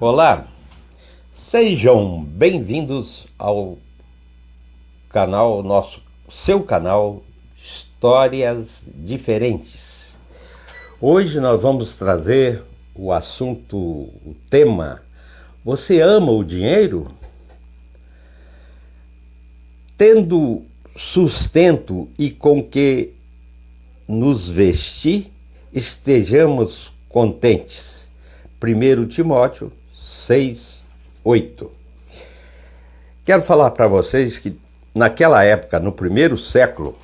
Olá, sejam bem-vindos ao canal, seu canal Histórias Diferentes. Hoje nós vamos trazer o tema: você ama o dinheiro? Tendo sustento e com que nos vestir, estejamos contentes. 1 Timóteo 6:8. Quero falar para vocês que naquela época, no primeiro século,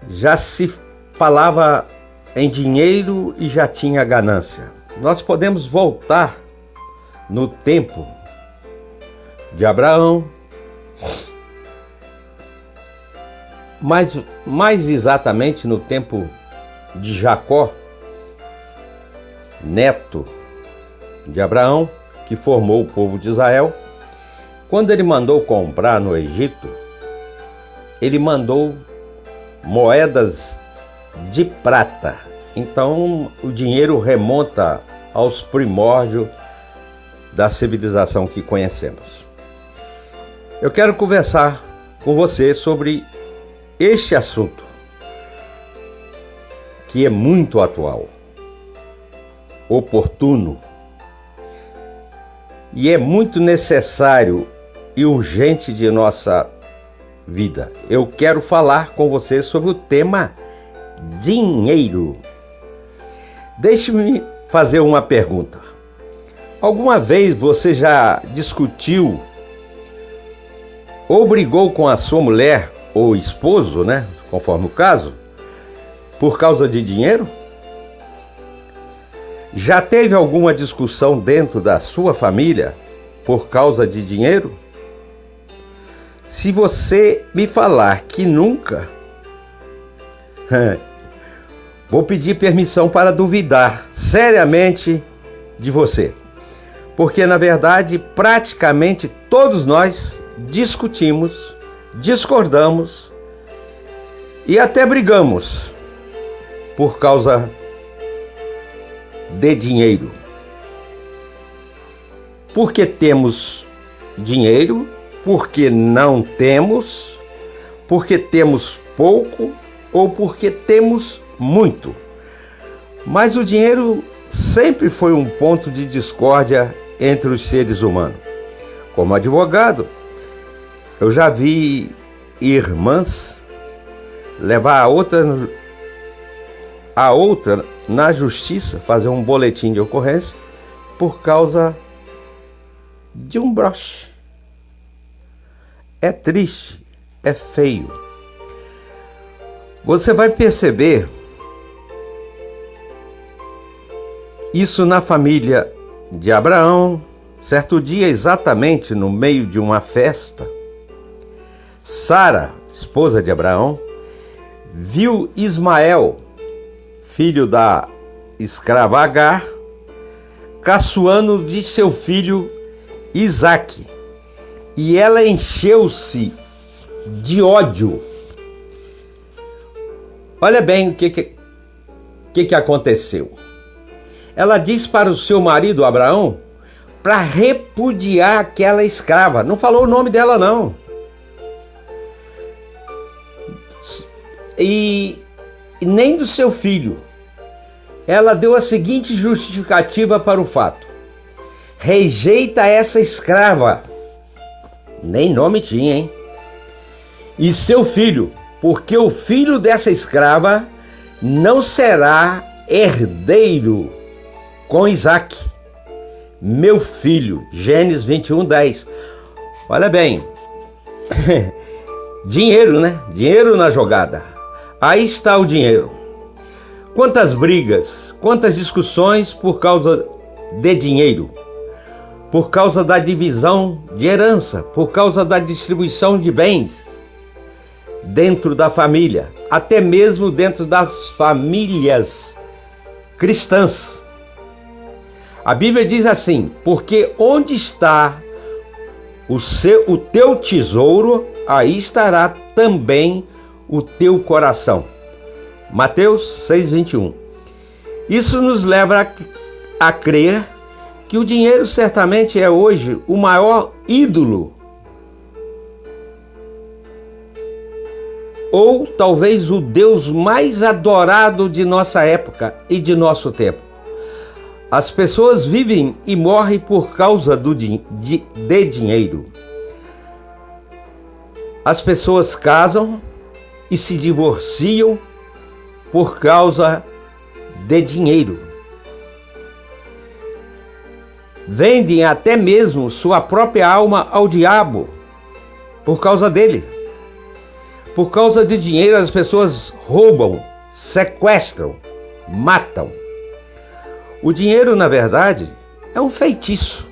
já se falava em dinheiro e já tinha ganância. Nós podemos voltar no tempo de Abraão, mas mais exatamente no tempo de Jacó, neto de Abraão, que formou o povo de Israel. Quando ele mandou comprar no Egito, ele mandou moedas de prata. Então o dinheiro remonta aos primórdios da civilização que conhecemos. Eu quero conversar com você sobre este assunto, que é muito atual, oportuno e é muito necessário e urgente de nossa vida. Eu quero falar com você sobre o tema dinheiro. Deixe-me fazer uma pergunta. Alguma vez você já discutiu ou brigou com a sua mulher ou esposo, conforme o caso, por causa de dinheiro? Já teve alguma discussão dentro da sua família por causa de dinheiro? Se você me falar que nunca, vou pedir permissão para duvidar seriamente de você. Porque, na verdade, praticamente todos nós discutimos, discordamos e até brigamos por causa de dinheiro. Porque temos dinheiro, porque não temos, porque temos pouco ou porque temos muito. Mas o dinheiro sempre foi um ponto de discórdia entre os seres humanos. Como advogado, eu já vi irmãs levar a outra na justiça, fazer um boletim de ocorrência por causa de um broche. É triste, é feio. Você vai perceber isso na família de Abraão. Certo dia, exatamente no meio de uma festa, Sara, esposa de Abraão, viu Ismael, filho da escrava Agar, caçoando de seu filho Isaque, e ela encheu-se de ódio. Olha bem o que aconteceu. Ela disse para o seu marido Abraão para repudiar aquela escrava. Não falou o nome dela, não. E nem do seu filho. Ela deu a seguinte justificativa para o fato: rejeita essa escrava. Nem nome tinha, hein? E seu filho, porque o filho dessa escrava não será herdeiro com Isaque, meu filho. Gênesis 21:10. Olha bem, dinheiro, Dinheiro na jogada. Aí está o dinheiro. Quantas brigas, quantas discussões por causa de dinheiro, por causa da divisão de herança, por causa da distribuição de bens dentro da família, até mesmo dentro das famílias cristãs. A Bíblia diz assim: porque onde está o teu tesouro, aí estará também o teu coração. Mateus 6:21. Isso nos leva a crer que o dinheiro certamente é hoje o maior ídolo, ou talvez o Deus mais adorado de nossa época e de nosso tempo. As pessoas vivem e morrem por causa de dinheiro. As pessoas casam e se divorciam por causa de dinheiro. Vendem até mesmo sua própria alma ao diabo por causa dele. Por causa de dinheiro, as pessoas roubam, sequestram, matam. O dinheiro, na verdade, é um feitiço.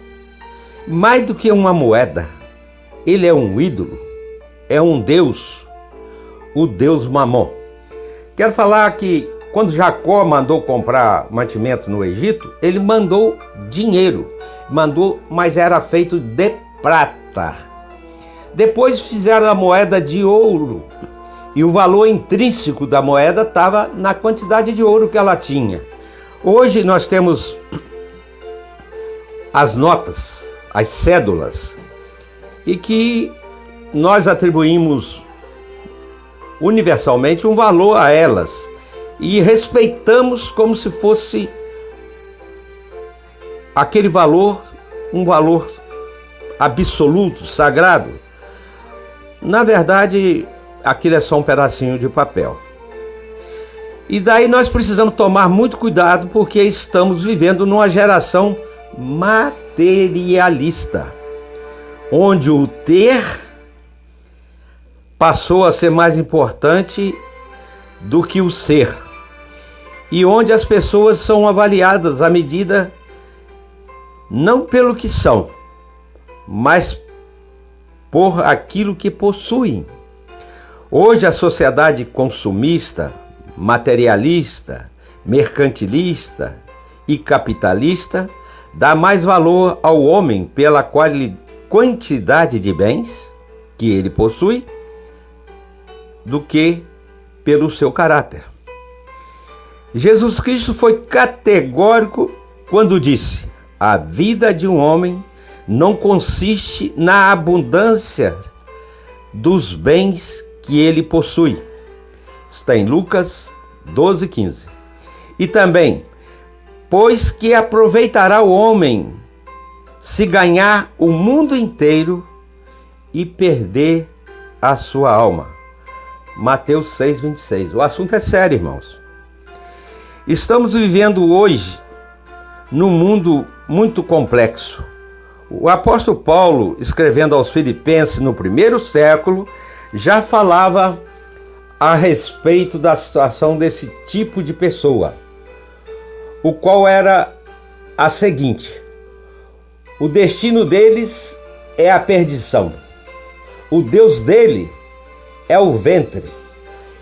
Mais do que uma moeda, ele é um ídolo, é um deus, o deus Mamon. Quero falar que quando Jacó mandou comprar mantimento no Egito, ele mandou dinheiro, mas era feito de prata. Depois fizeram a moeda de ouro e o valor intrínseco da moeda estava na quantidade de ouro que ela tinha. Hoje nós temos as notas, as cédulas, e que nós atribuímos universalmente um valor a elas e respeitamos como se fosse aquele valor, um valor absoluto, sagrado. Na verdade, aquilo é só um pedacinho de papel. E daí nós precisamos tomar muito cuidado, porque estamos vivendo numa geração materialista, onde o ter passou a ser mais importante do que o ser, e onde as pessoas são avaliadas à medida não pelo que são, mas por aquilo que possuem. Hoje a sociedade consumista, materialista, mercantilista e capitalista dá mais valor ao homem pela quantidade de bens que ele possui do que pelo seu caráter. Jesus Cristo foi categórico quando disse: a vida de um homem não consiste na abundância dos bens que ele possui. Está em Lucas 12:15. E também, pois que aproveitará o homem se ganhar o mundo inteiro e perder a sua alma. Mateus 6:26. O assunto é sério, irmãos. Estamos vivendo hoje num mundo muito complexo. O apóstolo Paulo, escrevendo aos Filipenses no primeiro século, já falava a respeito da situação desse tipo de pessoa, o qual era a seguinte: o destino deles é a perdição, o Deus dele é o ventre,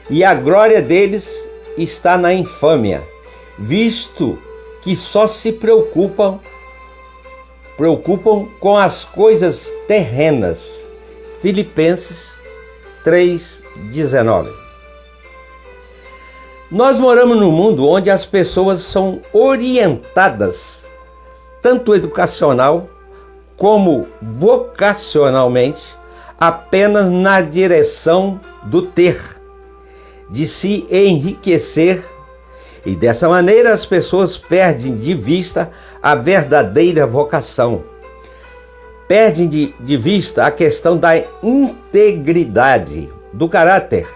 e a glória deles está na infâmia, visto que só se preocupam com as coisas terrenas. Filipenses 3:19. Nós moramos num mundo onde as pessoas são orientadas, tanto educacional como vocacionalmente, apenas na direção do ter, de se enriquecer, e dessa maneira as pessoas perdem de vista a verdadeira vocação. Perdem de vista a questão da integridade do caráter.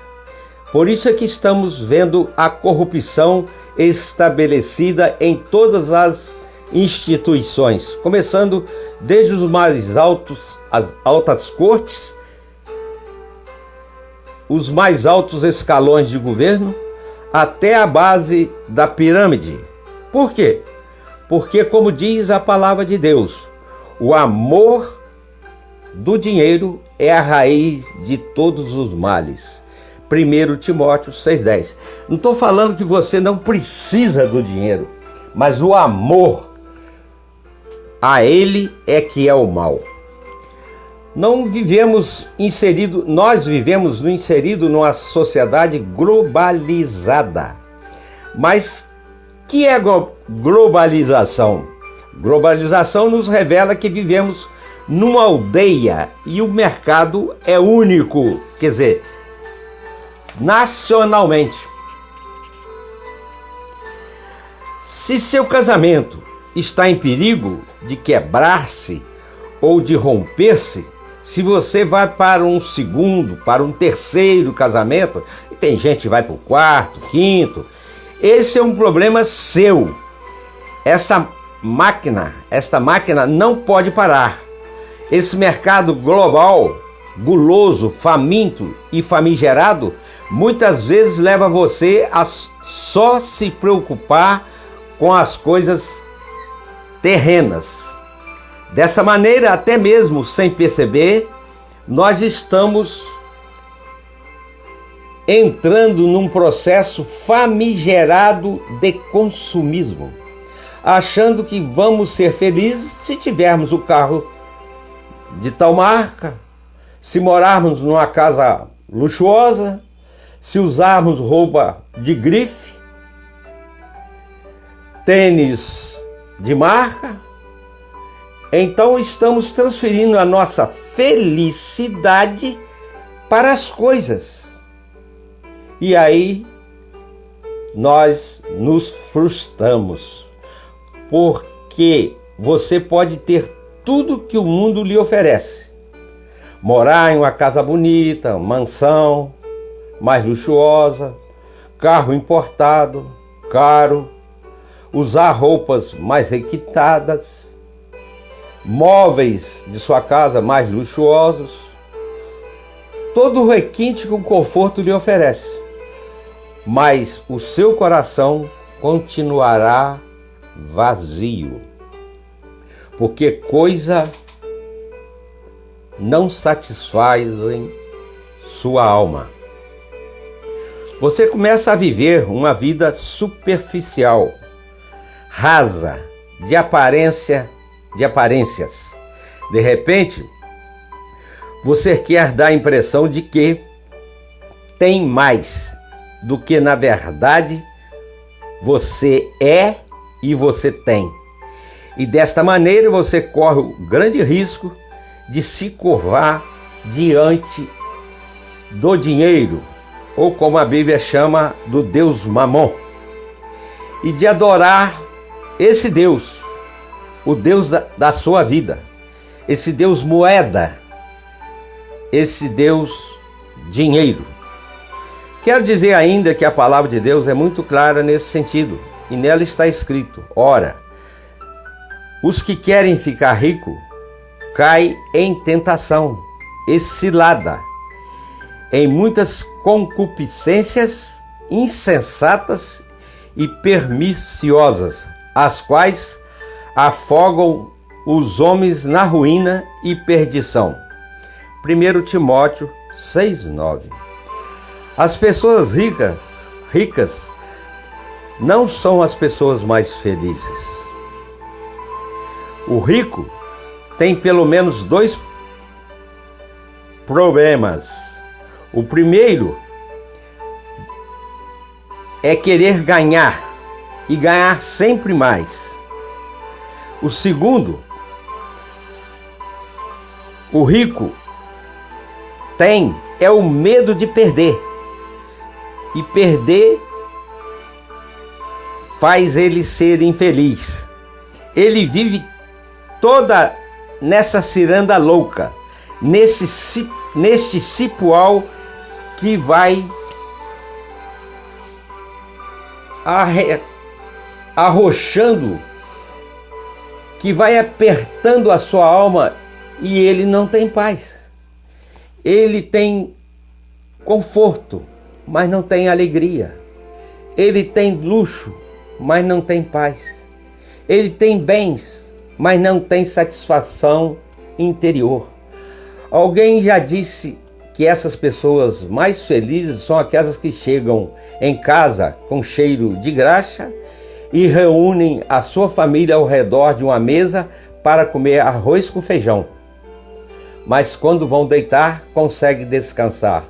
Por isso é que estamos vendo a corrupção estabelecida em todas as instituições, começando desde os mais altos, as altas cortes, os mais altos escalões de governo, até a base da pirâmide. Por quê? Porque, como diz a palavra de Deus, o amor do dinheiro é a raiz de todos os males. 1 Timóteo 6,10. Não estou falando que você não precisa do dinheiro, mas o amor a ele é que é o mal. Nós vivemos inserido numa sociedade globalizada, mas que é globalização? Globalização nos revela que vivemos numa aldeia e o mercado é único, quer dizer, nacionalmente. Se seu casamento está em perigo de quebrar-se ou de romper-se, se você vai para um segundo, para um terceiro casamento, e tem gente que vai para o quarto, quinto, esse é um problema seu. Esta máquina não pode parar. Esse mercado global, guloso, faminto e famigerado, muitas vezes leva você a só se preocupar com as coisas terrenas. Dessa maneira, até mesmo sem perceber, nós estamos entrando num processo famigerado de consumismo, achando que vamos ser felizes se tivermos o carro de tal marca, se morarmos numa casa luxuosa, se usarmos roupa de grife, tênis de marca. Então estamos transferindo a nossa felicidade para as coisas. E aí nós nos frustramos, porque você pode ter tudo que o mundo lhe oferece. Morar em uma casa bonita, mansão mais luxuosa, carro importado, caro, usar roupas mais requintadas, móveis de sua casa mais luxuosos, todo o requinte que o conforto lhe oferece. Mas o seu coração continuará vazio, porque coisa não satisfaz em sua alma. Você começa a viver uma vida superficial, rasa, de aparências. De repente, você quer dar a impressão de que tem mais do que na verdade você é e você tem. E desta maneira você corre o grande risco de se curvar diante do dinheiro, ou como a Bíblia chama, do Deus Mamon, e de adorar esse Deus, o Deus da sua vida, esse Deus moeda, esse Deus dinheiro. Quero dizer ainda que a palavra de Deus é muito clara nesse sentido, e nela está escrito: ora, os que querem ficar ricos caem em tentação e cilada, em muitas concupiscências insensatas e perniciosas, as quais afogam os homens na ruína e perdição. 1 Timóteo 6,9. As pessoas ricas não são as pessoas mais felizes. O rico tem pelo menos dois problemas. O primeiro é querer ganhar e ganhar sempre mais. O segundo, o rico é o medo de perder. E perder faz ele ser infeliz. Ele vive toda nessa ciranda louca, neste cipoal que vai arrochando, que vai apertando a sua alma, e ele não tem paz. Ele tem conforto, mas não tem alegria. Ele tem luxo, mas não tem paz. Ele tem bens, mas não tem satisfação interior. Alguém já disse que essas pessoas mais felizes são aquelas que chegam em casa com cheiro de graxa e reúnem a sua família ao redor de uma mesa para comer arroz com feijão. Mas quando vão deitar, conseguem descansar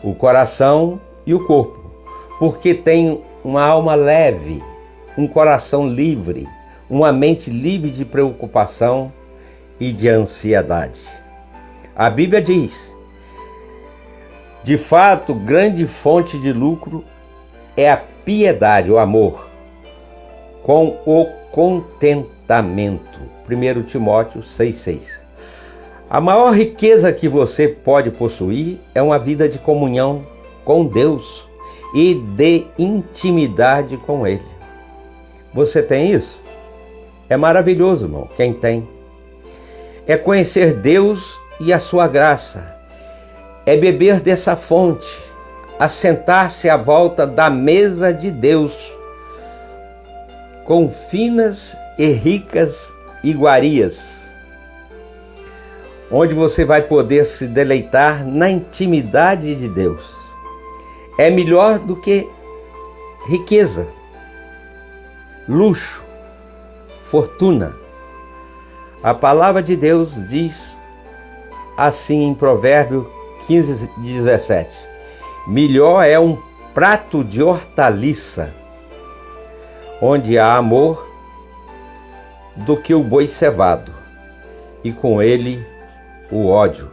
o coração e o corpo, porque tem uma alma leve, um coração livre, uma mente livre de preocupação e de ansiedade. A Bíblia diz: de fato, grande fonte de lucro é a piedade, o amor, com o contentamento. 1 Timóteo 6,6. A maior riqueza que você pode possuir é uma vida de comunhão com Deus e de intimidade com Ele. Você tem isso? É maravilhoso, irmão, quem tem. É conhecer Deus e a sua graça. É beber dessa fonte, assentar-se à volta da mesa de Deus, com finas e ricas iguarias, onde você vai poder se deleitar na intimidade de Deus. É melhor do que riqueza, luxo, fortuna. A palavra de Deus diz assim em Provérbios 15:17: melhor é um prato de hortaliça, onde há amor, do que o boi cevado, e com ele o ódio.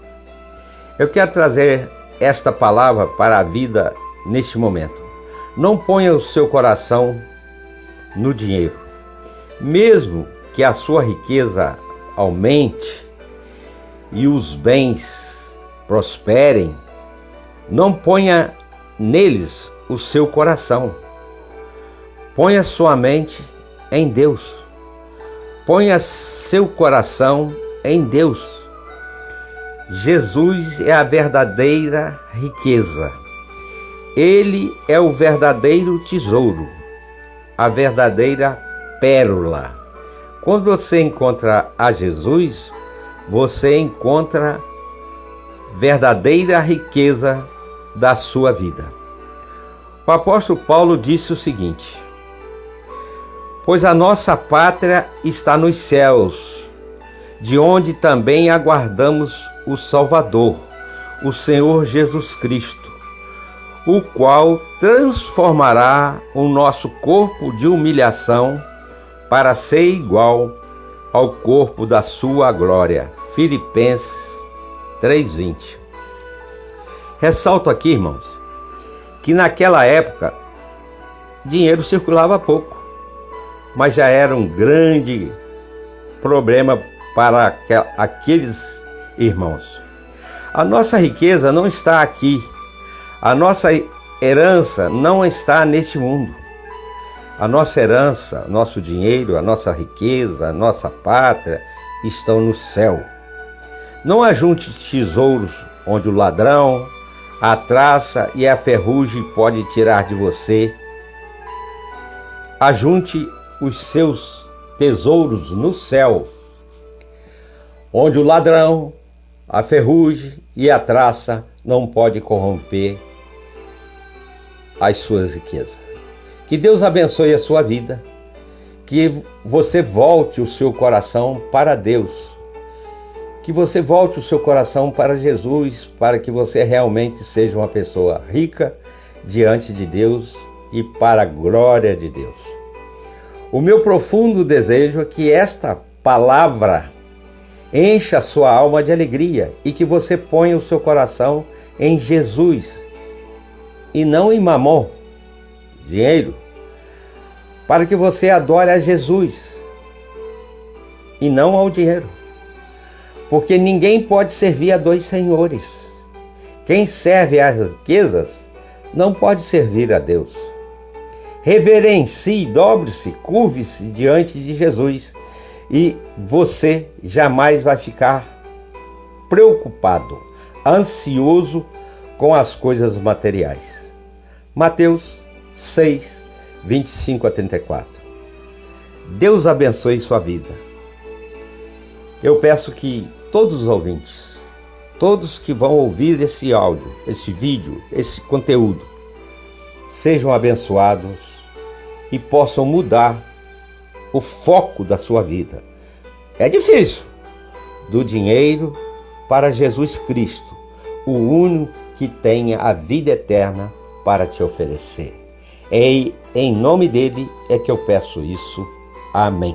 Eu quero trazer esta palavra para a vida neste momento. Não ponha o seu coração no dinheiro. Mesmo que a sua riqueza aumente e os bens prosperem, não ponha neles o seu coração. Ponha sua mente em Deus. Ponha seu coração em Deus. Jesus é a verdadeira riqueza. Ele é o verdadeiro tesouro, a verdadeira pérola. Quando você encontra a Jesus, você encontra verdadeira riqueza da sua vida. O apóstolo Paulo disse o seguinte: pois a nossa pátria está nos céus, de onde também aguardamos o Salvador, o Senhor Jesus Cristo, o qual transformará o nosso corpo de humilhação para ser igual ao corpo da sua glória. Filipenses 3:20. Ressalto aqui, irmãos, que naquela época dinheiro circulava pouco, mas já era um grande problema para aqueles irmãos. A nossa riqueza não está aqui. A nossa herança não está neste mundo. A nossa herança, nosso dinheiro, a nossa riqueza, a nossa pátria estão no céu. Não ajunte tesouros onde o ladrão, a traça e a ferrugem pode tirar de você. Ajunte os seus tesouros no céu, onde o ladrão, a ferrugem e a traça não pode corromper as suas riquezas. Que Deus abençoe a sua vida, que você volte o seu coração para Deus, que você volte o seu coração para Jesus, para que você realmente seja uma pessoa rica diante de Deus e para a glória de Deus. O meu profundo desejo é que esta palavra encha a sua alma de alegria e que você ponha o seu coração em Jesus e não em mamon, dinheiro, para que você adore a Jesus e não ao dinheiro. Porque ninguém pode servir a dois senhores. Quem serve às riquezas não pode servir a Deus. Reverencie, dobre-se, curve-se diante de Jesus e você jamais vai ficar preocupado, ansioso com as coisas materiais. Mateus 6, 25-34. Deus abençoe sua vida. Eu peço que todos os ouvintes, todos que vão ouvir esse áudio, esse vídeo, esse conteúdo, sejam abençoados e possam mudar o foco da sua vida. É difícil. Do dinheiro para Jesus Cristo, o único que tenha a vida eterna para te oferecer. Em nome dele é que eu peço isso. Amém.